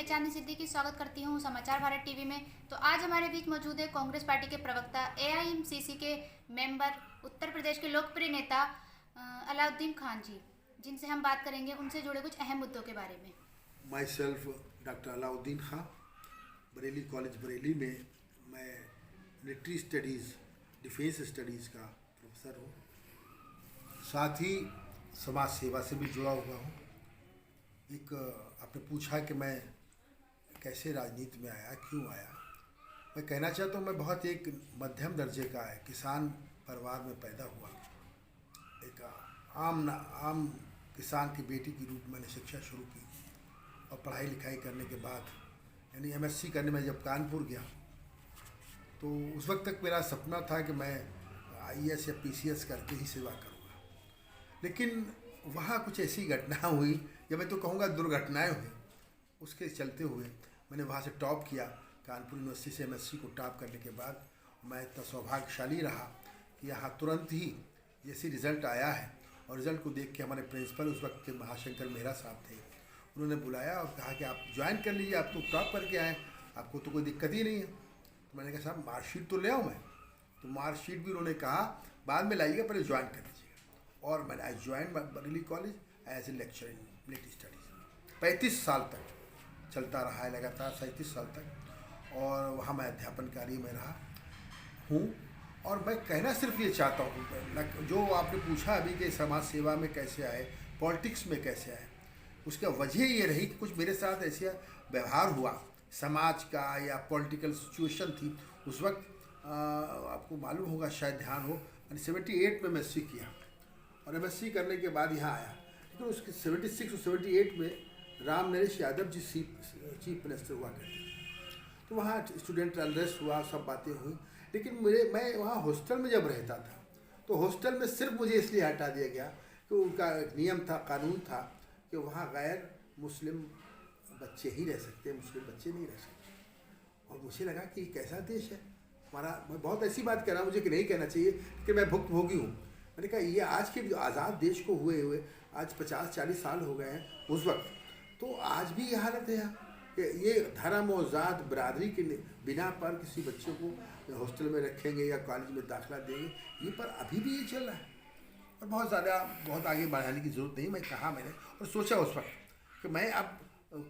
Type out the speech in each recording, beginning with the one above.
चांदनी सिद्दीकी स्वागत करती हूँ समाचार भारत टीवी में। तो आज हमारे बीच मौजूद है कांग्रेस पार्टी के प्रवक्ता, एआईएमसीसी के मेंबर, उत्तर प्रदेश के लोकप्रिय नेता अलाउद्दीन खान जी, जिनसे हम बात करेंगे उनसे जुड़े कुछ अहम मुद्दों के बारे में। My self doctor Alauddin Khan, Bareilly college Bareilly में मैं मिलिट्री स्टडीज़, डिफेंस स्टडीज़ का प्रोफेसर हूँ। साथ ही समाज सेवा से भी जुड़ा हुआ हूँ। एक आपने पूछा कि मैं कैसे राजनीति में आया, क्यों आया। मैं कहना चाहता हूँ मैं बहुत एक मध्यम दर्जे का है किसान परिवार में पैदा हुआ। एक आम किसान की बेटी के रूप में मैंने शिक्षा शुरू की और पढ़ाई लिखाई करने के बाद यानी एमएससी करने में जब कानपुर गया तो उस वक्त तक मेरा सपना था कि मैं आईएएस या पीसीएस करके ही सेवा करूँगा। लेकिन वहाँ कुछ ऐसी घटना हुई, या मैं तो कहूँगा दुर्घटनाएं हुई। उसके चलते हुए मैंने वहाँ से टॉप किया। कानपुर यूनिवर्सिटी से एमएससी को टॉप करने के बाद मैं इतना सौभाग्यशाली रहा कि यहाँ तुरंत ही जैसी रिज़ल्ट आया है, और रिज़ल्ट को देख के हमारे प्रिंसिपल उस वक्त के महाशंकर मेहरा साहब थे, उन्होंने बुलाया और कहा कि आप ज्वाइन कर लीजिए, आप तो टॉप करके आए, आपको तो कोई दिक्कत ही नहीं है। तो मैंने कहा साहब मार्कशीट तो ले आऊँ मैं, तो मार्कशीट भी उन्होंने कहा बाद में लाइएगा, पहले ज्वाइन कर लीजिएगा। और मैंने I join Bareilly college as a lecture in military studies. 35 साल तक चलता रहा है, लगातार 37 साल तक, और वहाँ मैं अध्यापन कार्य में रहा हूँ। और मैं कहना सिर्फ ये चाहता हूँ, जो आपने पूछा अभी कि समाज सेवा में कैसे आए, पॉलिटिक्स में कैसे आए, उसका वजह ये रही कि कुछ मेरे साथ ऐसा व्यवहार हुआ समाज का या पॉलिटिकल सिचुएशन थी उस वक्त। आपको मालूम होगा, शायद ध्यान हो, मैंने 78 में एमएससी किया और एमएससी करने के बाद यहाँ आया। लेकिन उसके 76 और 78 में राम नरेश यादव जी चीफ मिनिस्टर हुआ करते थे, तो वहाँ स्टूडेंट अनरेस्ट हुआ, सब बातें हुई। लेकिन मैं वहाँ हॉस्टल में जब रहता था तो हॉस्टल में सिर्फ मुझे इसलिए हटा दिया गया कि उनका नियम था, कानून था कि वहाँ गैर मुस्लिम बच्चे ही रह सकते हैं, मुस्लिम बच्चे नहीं रह सकते। और मुझे लगा कि कैसा देश है हमारा। मैं बहुत ऐसी बात कह रहा हूँ, मुझे कि नहीं कहना चाहिए कि मैं भुक्तभोगी हूँ। मैंने कहा ये आज के जो आज़ाद देश को हुए आज 50-40 साल हो गए हैं उस वक्त, तो आज भी ये हालत है कि ये धर्म और ज़ात बरादरी के बिना पर किसी बच्चे को हॉस्टल में रखेंगे या कॉलेज में दाखिला देंगे, ये पर अभी भी ये चल रहा है। और बहुत आगे बढ़ाने की ज़रूरत नहीं। मैं कहा मैंने और सोचा उस वक्त कि मैं अब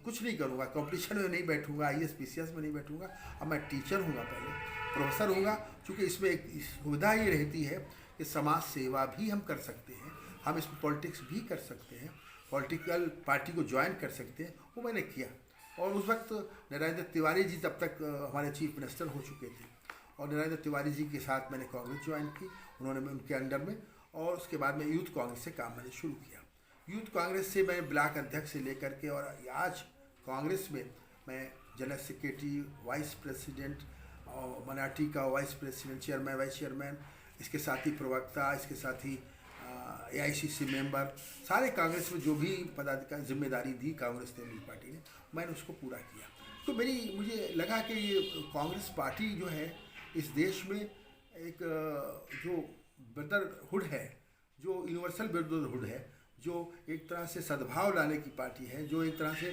कुछ नहीं करूँगा, कंपटीशन में नहीं बैठूँगा, आईएएस पीसीएस में नहीं बैठूँगा, अब मैं टीचर हूँगा, पहले प्रोफेसर हूँगा। चूँकि इसमें एक सुविधा ये रहती है कि समाज सेवा भी हम कर सकते हैं, हम इसमें पॉलिटिक्स भी कर सकते हैं, पॉलिटिकल पार्टी को ज्वाइन कर सकते हैं। वो मैंने किया। और उस वक्त नरेंद्र तिवारी जी तब तक हमारे चीफ मिनिस्टर हो चुके थे, और नरेंद्र तिवारी जी के साथ मैंने कांग्रेस ज्वाइन की, उन्होंने मैं उनके अंडर में। और उसके बाद मैं यूथ कांग्रेस से काम मैंने शुरू किया। यूथ कांग्रेस से मैं ब्लॉक अध्यक्ष से लेकर के, और आज कांग्रेस में मैं जनरल सेक्रेटरी, वाइस प्रेसिडेंट, और मराठी का vice president, chairman, vice chairman, इसके साथ ही प्रवक्ता, इसके साथ ही एआईसीसी मेंबर, सारे कांग्रेस में जो भी पदाधिकारी जिम्मेदारी दी कांग्रेस ने, पार्टी ने, मैंने उसको पूरा किया। तो मुझे लगा कि ये कांग्रेस पार्टी जो है इस देश में एक जो ब्रदरहुड है, जो यूनिवर्सल ब्रदरहुड है, जो एक तरह से सद्भाव लाने की पार्टी है, जो एक तरह से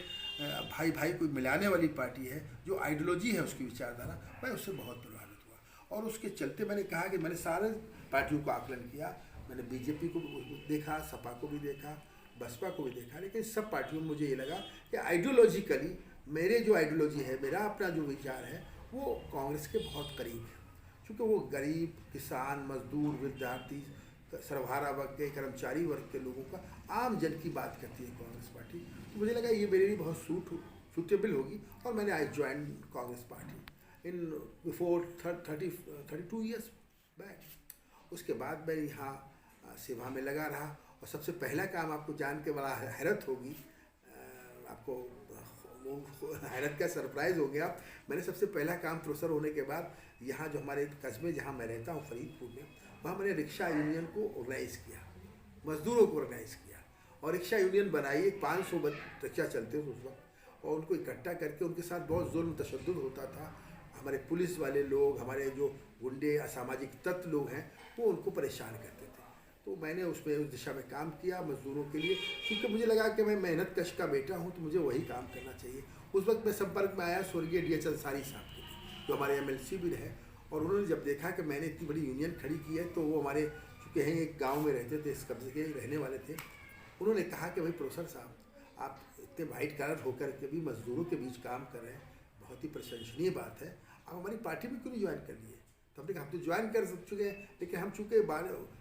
भाई भाई को मिलाने वाली पार्टी है, जो आइडियोलॉजी है उसकी विचारधारा, मैं उससे बहुत प्रभावित हुआ। और उसके चलते मैंने कहा कि मैंने सारे पार्टियों का आकलन किया। मैंने बीजेपी को देखा, सपा को भी देखा, बसपा को भी देखा, लेकिन सब पार्टियों में मुझे ये लगा कि आइडियोलॉजिकली मेरे जो आइडियोलॉजी है, मेरा अपना जो विचार है, वो कांग्रेस के बहुत करीब है। क्योंकि वो गरीब, किसान, मजदूर, विद्यार्थी, सर्वहारा वर्ग के, कर्मचारी वर्ग के लोगों का, आम जन की बात करती है कांग्रेस पार्टी। तो मुझे लगा ये मेरे लिए बहुत सूटेबल होगी, और मैंने I join Congress party in before 32 years back. उसके बाद मैं यहाँ सेवा में लगा रहा। और सबसे पहला काम आपको जान के बड़ा हैरत होगी, आपको वो हैरत का सरप्राइज़ हो गया। मैंने सबसे पहला काम प्रोफेसर होने के बाद यहाँ जो हमारे कस्बे जहाँ मैं रहता हूँ फरीदपुर में, वहाँ मैंने रिक्शा यूनियन को ऑर्गेनाइज़ किया, मज़दूरों को ऑर्गेनाइज़ किया, और रिक्शा यूनियन बनाई। 500 रिक्शा चलते थे उस वक्त, और उनको इकट्ठा करके उनके साथ बहुत जुल्म तशद्दुद होता था। हमारे पुलिस वाले लोग, हमारे जो गुंडे, असामाजिक तत्व लोग हैं, वो उनको परेशान करते थे। तो मैंने उसमें उस दिशा में काम किया मज़दूरों के लिए, क्योंकि मुझे लगा कि मैं मेहनत कश का बेटा हूँ, तो मुझे वही काम करना चाहिए। उस वक्त मैं संपर्क में आया स्वर्गीय DH अंसारी साहब के, जो हमारे MLC भी रहे, और उन्होंने जब देखा कि मैंने इतनी बड़ी यूनियन खड़ी की है, तो वो हमारे चूँकि हैं एक गांव में रहते थे, इस कब्जे के रहने वाले थे, उन्होंने कहा कि भाई प्रोफेसर साहब, आप इतने वाइट कलर होकर के भी मजदूरों के बीच काम कर रहे हैं, बहुत ही प्रशंसनीय बात है, आप हमारी पार्टी में क्यों नहीं ज्वाइन कर लिए? तो हमने कहा हम तो ज्वाइन कर चुके हैं, लेकिन हम चूँकि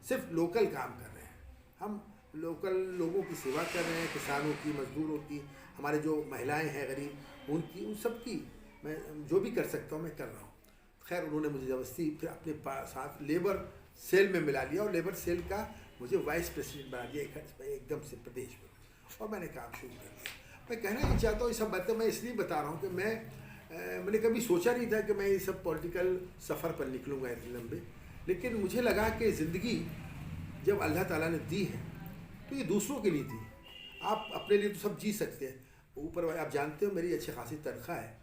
सिर्फ लोकल काम कर रहे हैं, हम लोकल लोगों की सेवा कर रहे हैं, किसानों की, मजदूरों की, हमारे जो महिलाएं हैं गरीब उनकी, उन सब की मैं जो भी कर सकता हूँ मैं कर रहा हूँ। खैर उन्होंने मुझे ज़बरदस्ती फिर अपने साथ लेबर सेल में मिला लिया, और लेबर सेल का मुझे वाइस प्रेसिडेंट बना दिया एकदम से प्रदेश में, और मैंने काम शुरू कर दिया। मैं कहना नहीं चाहता हूँ ये सब बातें, मैं इसलिए बता रहा हूँ कि मैंने कभी सोचा नहीं था कि मैं ये सब पॉलिटिकल सफ़र पर निकलूँगा इतने लंबे, लेकिन मुझे लगा कि ज़िंदगी जब अल्लाह ताला ने दी है तो ये दूसरों के लिए दी। आप अपने लिए तो सब जी सकते हैं, ऊपर आप जानते हो मेरी अच्छी खासी तनख्वाह है,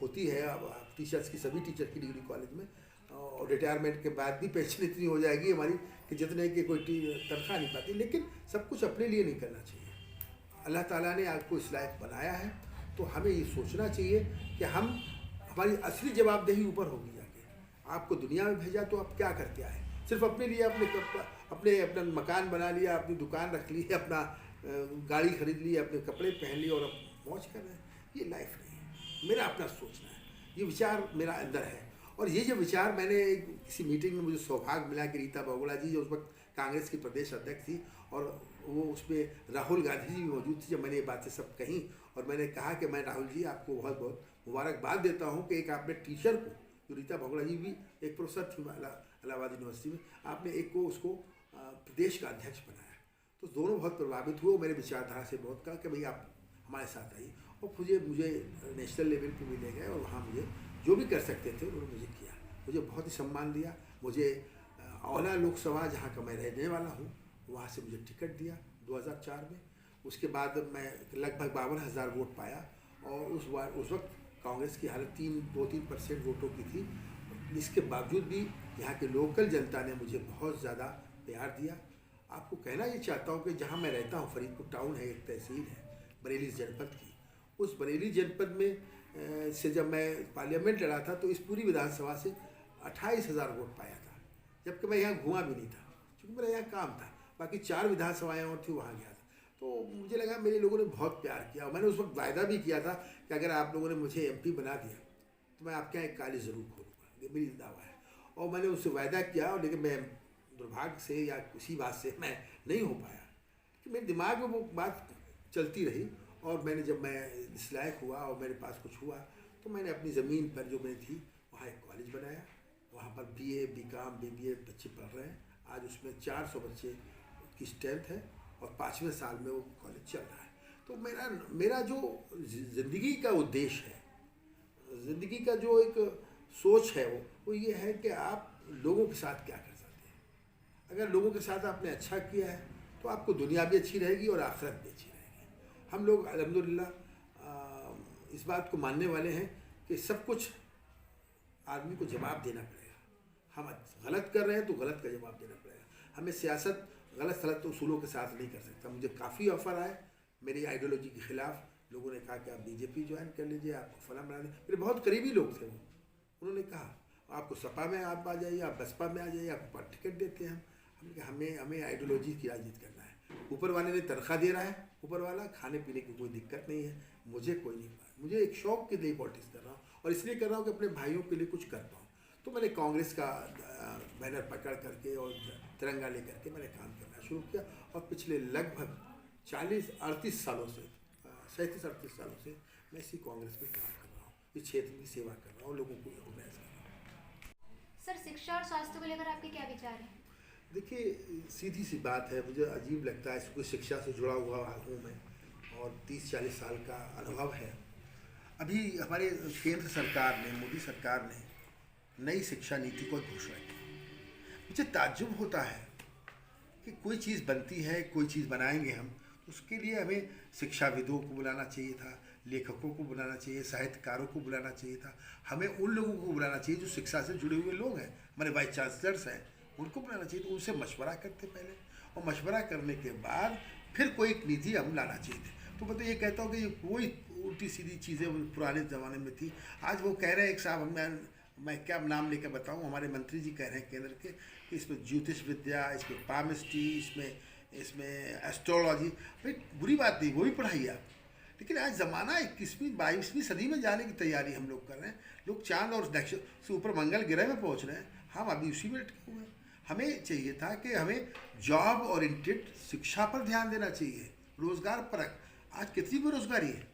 होती है अब टीचर्स की, सभी टीचर की डिग्री कॉलेज में, और रिटायरमेंट के बाद भी पेंशन इतनी हो जाएगी हमारी कि जितने की कोई तनख्वाह नहीं पाती, लेकिन सब कुछ अपने लिए नहीं करना चाहिए। अल्लाह ताला ने आपको इस लायक बनाया है, तो हमें ये सोचना चाहिए कि हमारी असली जवाबदेही ऊपर होगी जाके। आपको दुनिया में भेजा तो आप क्या करके आए? सिर्फ अपने लिए अपना मकान बना लिया, अपनी दुकान रख ली, अपना गाड़ी खरीद ली, अपने कपड़े पहन लिए और अब मौज कर रहे हैं, ये लाइफ नहीं है। मेरा अपना सोचना है, ये विचार मेरा अंदर है, और ये जो विचार मैंने किसी मीटिंग में मुझे सौभाग्य मिला कि रीता बहुगुणा जी जो उस वक्त कांग्रेस की प्रदेश अध्यक्ष थी, और वो उसमें राहुल गांधी जी भी मौजूद थी, जब मैंने ये बातें सब कहीं, और मैंने कहा कि मैं राहुल जी आपको बहुत बहुत मुबारकबाद देता हूँ कि एक आपने टीचर को, जो रीता बहुगुणा जी भी एक प्रोफेसर थी इलाहाबाद यूनिवर्सिटी में, आपने एक को उसको प्रदेश का अध्यक्ष बनाया, तो दोनों बहुत प्रभावित हुए, मेरे विचारधारा से बहुत कहा कि भाई आप हमारे साथ आइए, और मुझे नेशनल लेवल पे भी ले गए, और वहाँ मुझे जो भी कर सकते थे उन्होंने मुझे किया, मुझे बहुत ही सम्मान दिया। मुझे औला लोकसभा जहाँ का मैं रहने वाला हूँ वहाँ से मुझे टिकट दिया 2004 में। उसके बाद मैं लगभग 52,000 वोट पाया, और उस वक्त कांग्रेस की हालत 2-3% वोटों की थी। इसके बावजूद भी यहाँ के लोकल जनता ने मुझे बहुत ज़्यादा प्यार दिया। आपको कहना ये चाहता हूँ कि जहाँ मैं रहता हूँ, फरीदपुर टाउन है, एक तहसील है बरेली जनपद की, उस बरेली जनपद में से जब मैं पार्लियामेंट लड़ा था तो इस पूरी विधानसभा से 28,000 वोट पाया था, जबकि मैं यहाँ घुमा भी नहीं था, क्योंकि मेरा यहाँ काम था। बाकी 4 विधानसभाएँ और थी, वहाँ गया था। तो मुझे लगा मेरे लोगों ने बहुत प्यार किया, और मैंने उस वक्त वायदा भी किया था कि अगर आप लोगों ने मुझे MP बना दिया तो मैं आपके यहाँ एक कॉलेज ज़रूर खोलूँगा, ये मेरी दावा है। और मैंने उससे वायदा किया, और लेकिन मैं दुर्भाग्य से या किसी बात से मैं नहीं हो पाया, कि मेरे दिमाग में वो बात चलती रही। और जब मैं इस लायक हुआ और मेरे पास कुछ हुआ, तो मैंने अपनी ज़मीन पर जो मेरी थी वहाँ एक कॉलेज बनाया। वहाँ पर BA, BCom, BBA बच्चे पढ़ रहे हैं। आज उसमें 400 बच्चे की स्ट्रेंथ है, और 5वें साल में वो कॉलेज चल रहा है। तो मेरा जो ज़िंदगी का उद्देश्य है, ज़िंदगी का जो एक सोच है, वो ये है कि आप लोगों के साथ क्या कर सकते हैं। अगर लोगों के साथ आपने अच्छा किया है तो आपको दुनिया भी अच्छी रहेगी और आखिरत भी अच्छी रहेगी। हम लोग अल्हम्दुलिल्लाह इस बात को मानने वाले हैं कि सब कुछ आदमी को जवाब देना पड़ेगा। हम गलत कर रहे हैं तो गलत का जवाब देना पड़ेगा। हमें सियासत गलत सलत उसूलों के साथ नहीं कर सकता। मुझे काफ़ी ऑफ़र आए मेरी आइडियोलॉजी के ख़िलाफ़। लोगों ने कहा कि आप BJP ज्वाइन कर लीजिए, आपको फला बना दें। मेरे बहुत करीबी लोग थे, उन्होंने कहा आपको सपा में आप आ जाइए, आप बसपा में आ जाइए, आपको टिकट देते हैं। हमने कहा हमें आइडियोलॉजी की राजनीति करना है। ऊपर वाले ने तनख्वाह दे रहा है, ऊपर वाला, खाने पीने की कोई दिक्कत नहीं है, मुझे कोई नहीं। मुझे एक शौक़ के लिए पॉलिटिक्स कर रहा हूँ, और इसलिए कर रहा हूँ कि अपने भाइयों के लिए कुछ कर पाऊँ। तो मैंने कांग्रेस का बैनर पकड़ करके और तिरंगा लेकर के मैंने काम करना शुरू किया, और पिछले लगभग 38 सालों से 37-38 सालों से मैं इसी कांग्रेस में काम कर रहा हूँ, इस क्षेत्र की सेवा कर रहा हूँ, लोगों को ऑर्गेनाइज कर रहा हूँ। सर, शिक्षा और स्वास्थ्य को लेकर आपके क्या विचार हैं? देखिए, सीधी सी बात है, मुझे अजीब लगता है, इसको शिक्षा से जुड़ा हुआ हूँ मैं, और 30-40 साल का अनुभव है। अभी हमारे केंद्र सरकार ने, मोदी सरकार ने नई शिक्षा नीति को घोषणा की। मुझे ताज्जुब होता है कि कोई चीज़ बनती है, कोई चीज़ बनाएंगे हम, उसके लिए हमें शिक्षाविदों को बुलाना चाहिए था, लेखकों को बुलाना चाहिए, साहित्यकारों को बुलाना चाहिए था, हमें उन लोगों को बुलाना चाहिए जो शिक्षा से जुड़े हुए लोग हैं, हमारे वाइस चांसलर्स हैं, उनको बुलाना चाहिए। तो उनसे मशवरा करते पहले, और मशवरा करने के बाद फिर कोई एक नीति हम लाना चाहिए थे। तो मैं तो ये कहता हूँ कि ये कोई उल्टी सीधी चीज़ें पुराने ज़माने में थी। आज वो कह रहे हैं, एक साहब, मैं क्या नाम लेकर बताऊँ, हमारे मंत्री जी कह रहे हैं केंद्र के कि इसमें ज्योतिष विद्या, इसमें पामिस्ट्री, इसमें एस्ट्रोलॉजी। भाई बुरी बात नहीं, वो भी पढ़ाइए आप, लेकिन आज ज़माना 21वीं सदी में जाने की तैयारी हम लोग कर रहे हैं। लोग चांद और नक्षत्र से ऊपर मंगल ग्रह में पहुंच रहे हैं, हम अभी उसी में अटके हुए हैं। हमें चाहिए था कि हमें जॉब ओरिएंटेड शिक्षा पर ध्यान देना चाहिए, रोज़गार परक। आज कितनी बेरोजगारी है।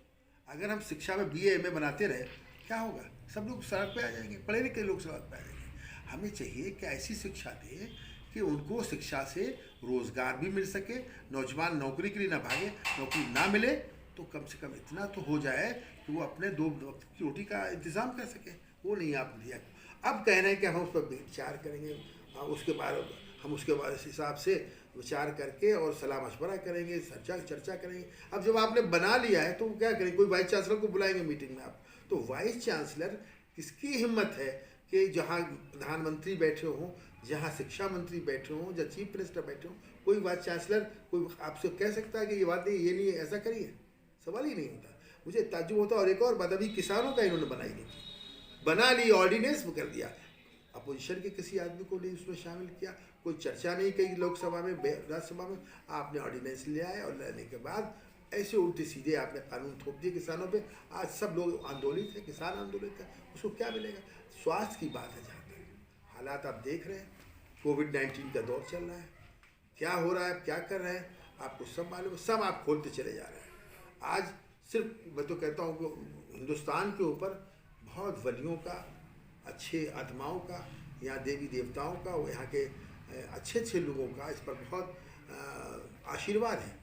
अगर हम शिक्षा में BA MA बनाते रहे, क्या होगा? सब लोग सड़क पे आ जाएंगे, पढ़े लिखे लोग सड़क पे आ जाएंगे। हमें चाहिए कि ऐसी शिक्षा दें कि उनको शिक्षा से रोज़गार भी मिल सके, नौजवान नौकरी के लिए ना भागे, नौकरी ना मिले तो कम से कम इतना तो हो जाए कि वो अपने 2 वक्त की रोटी का इंतज़ाम कर सके। वो नहीं आप दिया। अब कह रहे हैं कि हम उस पर विचार करेंगे, उसके बाद हम उसके बाद इस हिसाब से विचार करके और सलाह मशवरा करेंगे, चर्चा करेंगे। अब जब आपने बना लिया है तो क्या करेंगे? कोई वाइस चांसलर को बुलाएंगे मीटिंग में आप, तो वाइस चांसलर किसकी हिम्मत है कि जहाँ प्रधानमंत्री बैठे हों, जहाँ शिक्षा मंत्री बैठे हों, जहाँ चीफ मिनिस्टर बैठे हों, कोई वाइस चांसलर कोई आपसे कह सकता है कि ये बात नहीं, ये नहीं है, ऐसा करिए? सवाल ही नहीं होता। मुझे ताज्जुब होता। और एक और बात, अभी किसानों का इन्होंने बनाई नहीं थी, बना ली, ऑर्डिनेंस कर दिया, अपोजिशन के किसी आदमी को नहीं उसमें शामिल किया, कोई चर्चा नहीं की लोकसभा में, राज्यसभा में। आपने ऑर्डिनेंस ले आए और लेने के बाद ऐसे उल्टे सीधे आपने कानून थोप दिए किसानों पे। आज सब लोग आंदोलित हैं, किसान आंदोलित है, उसको क्या मिलेगा? स्वास्थ्य की बात है, जहाँ तक हालात आप देख रहे हैं, कोविड-19 का दौर चल रहा है, क्या हो रहा है, क्या कर रहे हैं, आपको सब मालूम है, सब आप खोलते चले जा रहे हैं। आज सिर्फ मैं तो कहता हूँ कि हिंदुस्तान के ऊपर बहुत वलियों का, अच्छे आत्माओं का, यहाँ देवी देवताओं का, यहाँ के अच्छे लोगों का इस पर बहुत आशीर्वाद है,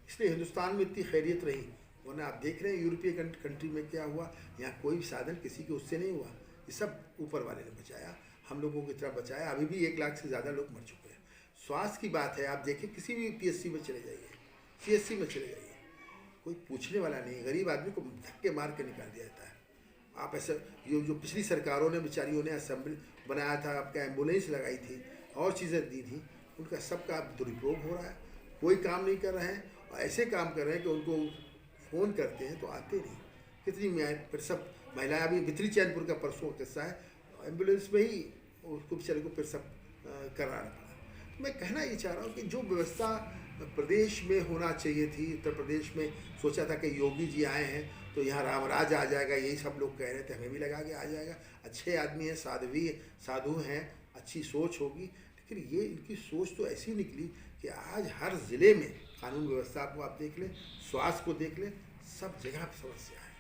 इसलिए हिंदुस्तान में इतनी खैरियत रही। वरना आप देख रहे हैं यूरोपीय कंट्री में क्या हुआ, यहाँ कोई भी साधन किसी के उससे नहीं हुआ, ये सब ऊपर वाले ने बचाया, हम लोगों की तरह बचाया। अभी भी 1 लाख से ज़्यादा लोग मर चुके हैं। स्वास्थ्य की बात है, आप देखिए किसी भी PSC में चले जाइए, CSC में चले जाइए, कोई पूछने वाला नहीं, गरीब आदमी को धक्के मार के निकाल दिया जाता है। आप ऐसे जो पिछली सरकारों ने, बेचारियों ने असेंबली बनाया था, आपका एम्बुलेंस लगाई थी और चीज़ें दी थी, उनका सबका दुरुपयोग हो रहा है, कोई काम नहीं कर रहे हैं। और ऐसे काम कर रहे हैं कि उनको फ़ोन करते हैं तो आते नहीं। कितनी फिर सब महिलाएं, अभी भित्री चैनपुर का परसों किस्सा है, एम्बुलेंस में ही उसको बेचारे को फिर सब कराना पड़ा। तो मैं कहना ये चाह रहा हूँ कि जो व्यवस्था प्रदेश में होना चाहिए थी, उत्तर प्रदेश में सोचा था कि योगी जी आए हैं तो यहाँ रामराज आ जाएगा, यही सब लोग कह रहे थे, हमें भी लगा के आ जाएगा। अच्छे आदमी हैं, साधु हैं, अच्छी सोच होगी, लेकिन ये इनकी सोच तो ऐसी निकली कि आज हर ज़िले में कानून व्यवस्था को आप देख लें, स्वास्थ्य को देख लें, सब जगह समस्या है।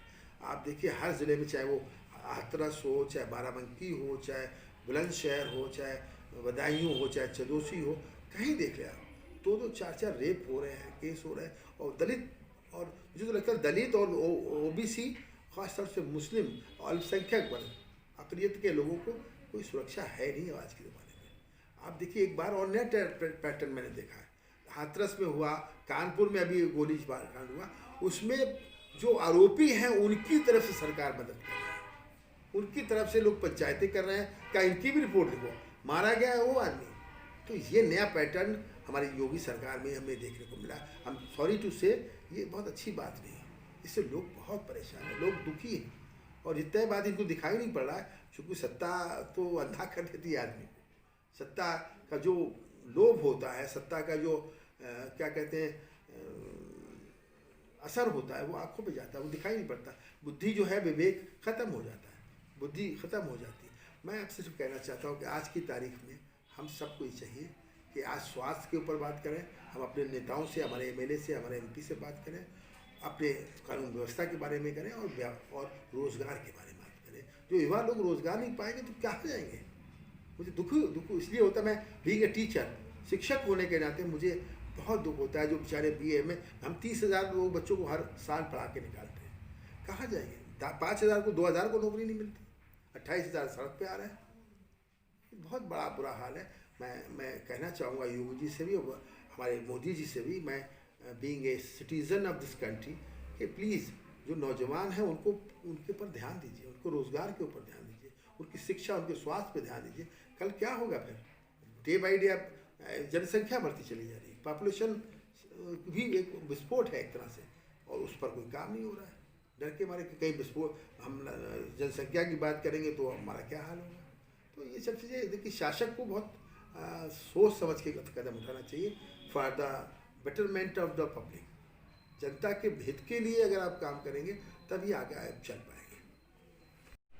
आप देखिए हर ज़िले में, चाहे वो हाथरस हो, चाहे बाराबंकी हो, चाहे बुलंदशहर हो, चाहे बदायूं हो, चाहे चदोसी हो, कहीं देख लें आप 2-2, 4-4 रेप हो रहे हैं, केस हो रहे हैं। और दलित, और मुझे तो लगता है दलित और OBC, खासतौर से मुस्लिम और अल्पसंख्यक वर्ग, अक़लियत के लोगों को कोई सुरक्षा है नहीं आज के ज़माने में। आप देखिए एक बार और नया पैटर्न मैंने देखा है, हाथरस में हुआ, कानपुर में अभी गोली कांड हुआ, उसमें जो आरोपी हैं उनकी तरफ से सरकार मदद कर रही है, उनकी तरफ से लोग पंचायतें कर रहे हैं, क्या इनकी भी रिपोर्ट लिखो, मारा गया है वो आदमी। तो ये नया पैटर्न हमारी योगी सरकार में हमें देखने को मिला। हम सॉरी टू से, ये बहुत अच्छी बात नहीं है, इससे लोग बहुत परेशान हैं, लोग दुखी हैं। और जितने बात इनको दिखाई नहीं पड़ रहा है, क्योंकि सत्ता तो अंधा कर देती है आदमी को। सत्ता का जो लोभ होता है, सत्ता का जो क्या कहते हैं असर होता है, वो आंखों पे जाता है, वो दिखाई नहीं पड़ता। बुद्धि जो है, विवेक ख़त्म हो जाता है, बुद्धि ख़त्म हो जाती है। मैं आपसे सिर्फ कहना चाहता हूँ कि आज की तारीख में हम सबको ये चाहिए कि आज स्वास्थ्य के ऊपर बात करें, हम अपने नेताओं से, हमारे MLA से, हमारे MP से बात करें, अपने कानून व्यवस्था के बारे में करें और रोज़गार के बारे में बात करें। जो युवा लोग रोज़गार नहीं पाएंगे तो क्या हो जाएंगे? मुझे दुख इसलिए होता है, मैं बीइंग ए टीचर, शिक्षक होने के नाते मुझे बहुत दुख होता है। जो बेचारे BA में हम 30,000 लोग बच्चों को हर साल पढ़ा के निकालते हैं, कहाँ जाएंगे? 5,000 को, 2,000 को नौकरी नहीं मिलती, 28,000 सड़क पे आ रहे हैं। बहुत बड़ा बुरा हाल है। मैं कहना चाहूँगा योगी जी से भी और हमारे मोदी जी से भी, मैं being a citizen of this country, कि प्लीज़ जो नौजवान हैं उनको, उनके ऊपर ध्यान दीजिए, उनको रोज़गार के ऊपर ध्यान दीजिए, उनकी शिक्षा, उनके स्वास्थ्य पे ध्यान दीजिए। कल क्या होगा फिर? डे बाई डे अब जनसंख्या बढ़ती चली जा रही है, पॉपुलेशन भी एक विस्फोट है एक तरह से, और उस पर कोई काम नहीं हो रहा है। डर के मारे कि कहीं विस्फोट, हम जनसंख्या की बात करेंगे तो हमारा क्या हाल होगा। तो ये सब चीज़ें देखिए, शासक को बहुत सोच समझ के कदम उठाना चाहिए for the betterment of the public. जनता के हित के लिए अगर आप काम करेंगे तभी आगे चल पाएंगे।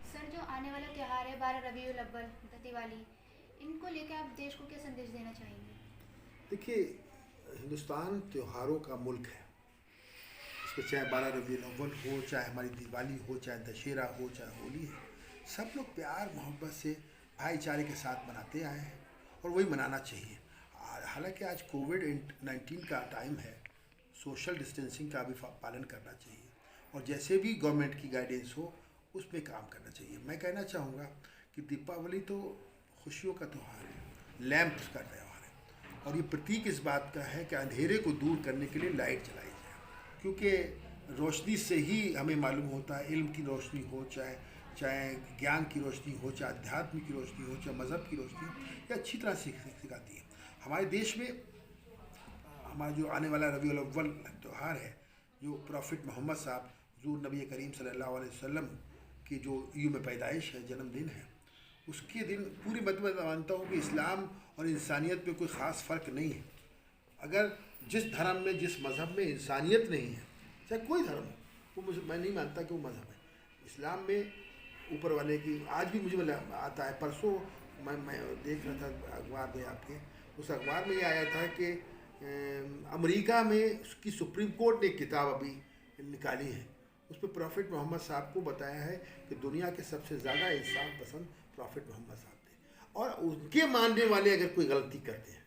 सर, जो आने वाला त्यौहार है 12 रबीउल अव्वल, दिवाली, इनको लेकर आप देश को क्या संदेश देना चाहेंगे? देखिए, हिंदुस्तान त्योहारों का मुल्क है। इसमें चाहे 12 रबीउल अव्वल हो, चाहे हमारी दिवाली हो, चाहे दशहरा हो, चाहे होली है, सब लोग प्यार मोहब्बत से भाईचारे के साथ मनाते आए हैं और वही मनाना चाहिए। हालांकि आज कोविड-19 का टाइम है, सोशल डिस्टेंसिंग का भी पालन करना चाहिए और जैसे भी गवर्नमेंट की गाइडेंस हो उसमें काम करना चाहिए। मैं कहना चाहूँगा कि दीपावली तो खुशियों का त्यौहार है, लैंप्स का त्यौहार है और ये प्रतीक इस बात का है कि अंधेरे को दूर करने के लिए लाइट जलाई जाए, क्योंकि रोशनी से ही हमें मालूम होता है, इल्म की रोशनी हो, चाहे ज्ञान की रोशनी हो, चाहे अध्यात्म की रोशनी हो, चाहे मज़हब की रोशनी, ये अच्छी तरह सिखाती है। हमारे देश में हमारा जो आने वाला रबीउल अव्वल त्यौहार है, जो प्रॉफिट मोहम्मद साहब हुज़ूर नबी करीम सल्लल्लाहु अलैहि वसल्लम की जो यूम पैदाइश है, जन्मदिन है, उसके दिन पूरी मैं मानता हूँ कि इस्लाम और इंसानियत में कोई ख़ास फ़र्क नहीं है। अगर जिस धर्म में, जिस मज़हब में इंसानियत नहीं है, चाहे कोई धर्म हो, वो मैं नहीं मानता कि वो मज़हब है। इस्लाम में ऊपर वाले की, आज भी मुझे आता है, परसों मैं देख रहा था अखबार में, आपके उस अखबार में ये आया था कि अमेरिका में उसकी सुप्रीम कोर्ट ने एक किताब अभी निकाली है, उस पर प्रॉफिट मोहम्मद साहब को बताया है कि दुनिया के सबसे ज़्यादा इंसान पसंद प्रॉफिट मोहम्मद साहब थे और उनके मानने वाले अगर कोई गलती करते हैं,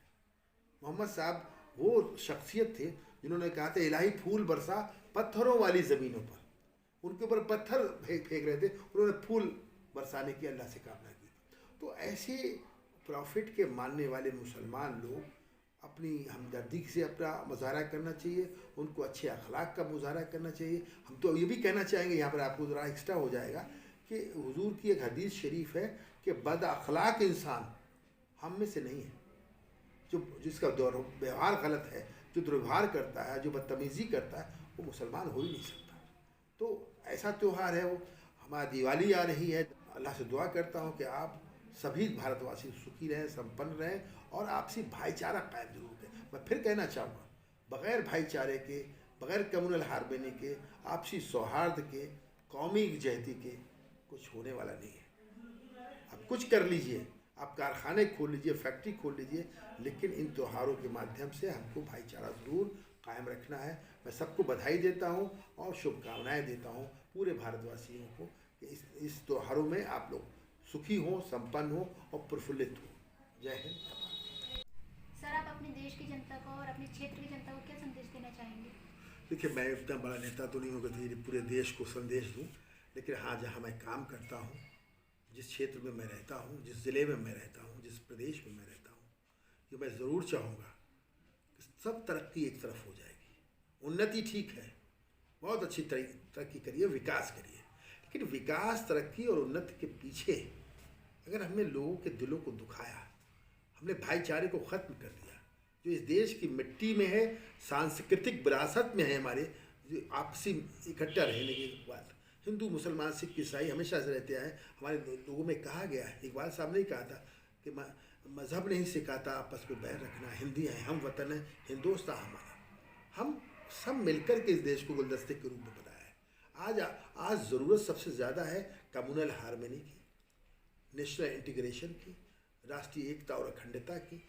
मोहम्मद साहब वो शख्सियत थे जिन्होंने कहा था इलाही फूल बरसा पत्थरों वाली ज़मीनों पर, उनके ऊपर पत्थर फेंक रहे थे, उन्होंने फूल बरसाने की अल्लाह से कामना की। तो ऐसे प्रॉफिट के मानने वाले मुसलमान लोग अपनी हमदर्दी से अपना मुजाहरा करना चाहिए, उनको अच्छे अखलाक का मुजाहरा करना चाहिए। हम तो ये भी कहना चाहेंगे, यहाँ पर आपको ज़रा एक्स्ट्रा हो जाएगा, कि हुजूर की एक हदीस शरीफ है कि बद अखलाक इंसान हम में से नहीं है, जिसका व्यवहार गलत है, जो दुर्व्यवहार करता है, जो बदतमीज़ी करता है, वो मुसलमान हो ही नहीं सकता। तो ऐसा त्यौहार है वो। हमारी दिवाली आ रही है, अल्लाह से दुआ करता हूँ कि आप सभी भारतवासी सुखी रहें, संपन्न रहें और आपसी भाईचारा कायम जरूर करें। मैं फिर कहना चाहूँगा, बग़ैर भाईचारे के, बग़ैर कम्युनल हार्मनी के, आपसी सौहार्द के, कौमी यकजहती के कुछ होने वाला नहीं है। आप कुछ कर लीजिए, आप कारखाने खोल लीजिए, फैक्ट्री खोल लीजिए, लेकिन इन त्योहारों के माध्यम से हमको भाईचारा ज़रूर कायम रखना है। मैं सबको बधाई देता हूँ और शुभकामनाएँ देता हूँ पूरे भारतवासियों को कि इस त्योहारों में आप लोग सुखी हों, संपन्न हों और प्रफुल्लित हों। जय हिंद। सर, आप अपने देश की जनता को और अपने क्षेत्र की जनता को क्या संदेश देना चाहेंगे? देखिए, मैं इतना बड़ा नेता तो नहीं होगा तो पूरे देश को संदेश दूँ, लेकिन हाँ, जहाँ मैं काम करता हूँ, जिस क्षेत्र में मैं रहता हूँ, जिस ज़िले में मैं रहता हूँ, जिस प्रदेश में मैं रहता हूँ, ये मैं ज़रूर चाहूँगा कि सब तरक्की एक तरफ हो जाएगी। उन्नति ठीक है, बहुत अच्छी तरक्की करिए, विकास करिए, लेकिन विकास, तरक्की और उन्नति के पीछे अगर हमने लोगों के दिलों को दुखाया, हमने भाईचारे को ख़त्म कर दिया, जो इस देश की मिट्टी में है, सांस्कृतिक विरासत में है, हमारे जो आपसी इकट्ठा रहने की बात, हिंदू मुसलमान सिख ईसाई हमेशा से रहते आए। हमारे लोगों में कहा गया है, इकबाल साहब ने कहा था कि मज़हब नहीं सिखाता आपस में बैर रखना, हिंदी है, हम वतन है, हिंदुस्तान हमारा। हम सब मिलकर के इस देश को गुलदस्ते के रूप में बनाया है। आज ज़रूरत सबसे ज़्यादा है कम्युनल हार्मनी की, नेशनल इंटीग्रेशन की, राष्ट्रीय एकता और अखंडता की,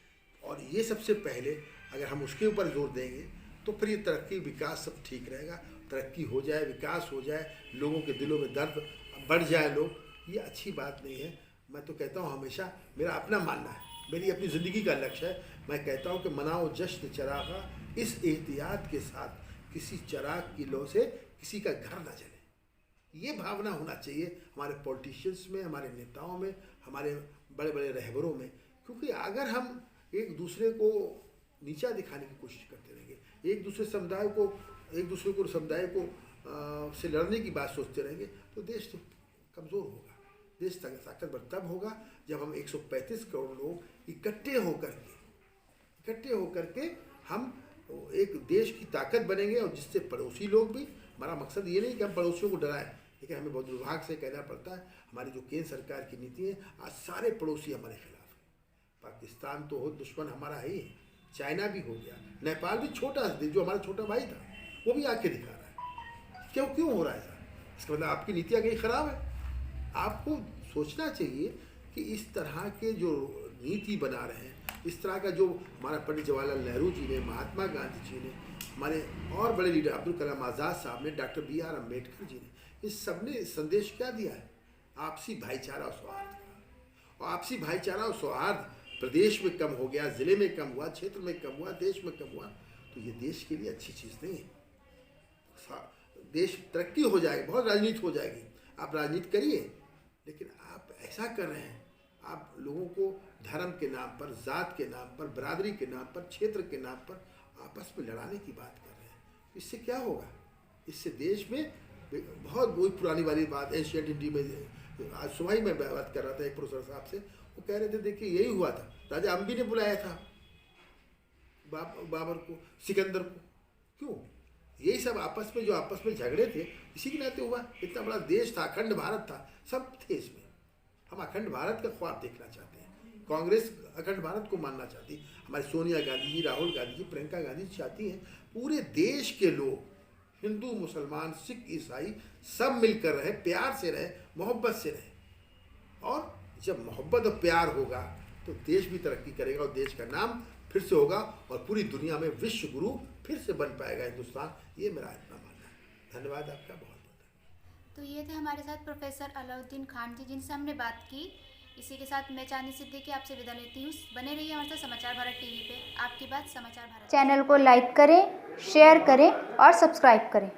और ये सबसे पहले अगर हम उसके ऊपर जोर देंगे तो फिर ये तरक्की, विकास सब ठीक रहेगा। तरक्की हो जाए, विकास हो जाए, लोगों के दिलों में दर्द बढ़ जाए लोग, ये अच्छी बात नहीं है। मैं तो कहता हूँ, हमेशा मेरा अपना मानना है, मेरी अपनी ज़िंदगी का लक्ष्य है, मैं कहता हूँ कि मनाओ जश्न चरागा इस एहतियात के साथ, किसी चराग की लो से किसी का घर ना जले। ये भावना होना चाहिए हमारे पॉलिटिशियंस में, हमारे नेताओं में, हमारे बड़े बड़े रहबरों में, क्योंकि अगर हम एक दूसरे को नीचा दिखाने की कोशिश करते रहेंगे, एक दूसरे समुदाय को से लड़ने की बात सोचते रहेंगे, तो देश तो कमज़ोर होगा। देश ताकतवर तब होगा जब हम 135 करोड़ लोग इकट्ठे होकर के हम एक देश की ताकत बनेंगे, और जिससे पड़ोसी लोग भी, हमारा मकसद ये नहीं कि हम पड़ोसियों को डराएं, लेकिन हमें बहुत दुर्भाग्य से कहना पड़ता है हमारी जो केंद्र सरकार की नीति है, आज सारे पड़ोसी हमारे खिलाफ हैं। पाकिस्तान तो हो दुश्मन हमारा ही है, चाइना भी हो गया, नेपाल भी छोटा जो हमारा छोटा भाई था वो भी आके दिखा रहा है। क्यों हो रहा है ऐसा? इसका मतलब आपकी नीतियाँ कहीं ख़राब है। आपको सोचना चाहिए कि इस तरह के जो नीति बना रहे हैं, इस तरह का जो हमारा पंडित जवाहरलाल नेहरू जी ने, महात्मा गांधी जी ने, हमारे और बड़े लीडर अब्दुल कलाम आज़ाद साहब ने, डॉक्टर BR अम्बेडकर जी ने, इस सब ने संदेश क्या दिया है? आपसी भाईचारा और सौहार्द का। और आपसी भाईचारा और सौहार्द प्रदेश में कम हो गया, ज़िले में कम हुआ, क्षेत्र में कम हुआ, देश में कम हुआ, तो ये देश के लिए अच्छी चीज़ नहीं है। देश तरक्की हो जाएगी, बहुत राजनीति हो जाएगी, आप राजनीति करिए, लेकिन आप ऐसा कर रहे हैं, आप लोगों को धर्म के नाम पर, जात के नाम पर, बरादरी के नाम पर, क्षेत्र के नाम पर आपस में लड़ाने की बात कर रहे हैं। इससे क्या होगा? इससे देश में बहुत वही पुरानी वाली बात, एशियंट इंडिया में आज सुबह ही मैं बात कर रहा था एक प्रोफेसर साहब से, वो कह रहे थे देखिए यही हुआ था, राजा अम्बी ने बुलाया था बाबर को, सिकंदर को, क्यों? यही सब आपस में झगड़े थे, इसी के नाते हुआ। इतना बड़ा देश था, अखंड भारत था, सब थे इसमें। हम अखंड भारत का ख्वाब देखना चाहते हैं, कांग्रेस अखंड भारत को मानना चाहती है, हमारी सोनिया गांधी जी, राहुल गांधी जी, प्रियंका गांधी जी चाहती हैं पूरे देश के लोग, हिंदू, मुसलमान, सिख, ईसाई, सब मिलकर रहे, प्यार से रहे, मोहब्बत से रहे। और जब मोहब्बत और प्यार होगा तो देश भी तरक्की करेगा, और देश का नाम फिर से होगा, और पूरी दुनिया में विश्व गुरु फिर से बन पाएगा हिंदुस्तान। ये मेरा इतना मानना है। धन्यवाद आपका बहुत बहुत। तो ये थे हमारे साथ प्रोफेसर अलाउद्दीन खान जी, जिनसे हमने बात की। इसी के साथ मैं चांदनी सिद्दीकी आपसे विदा लेती हूँ। बने रहिए हमारे साथ समाचार भारत टीवी पे। आपकी बात समाचार भारत। चैनल को लाइक करें, शेयर करें और सब्सक्राइब करें।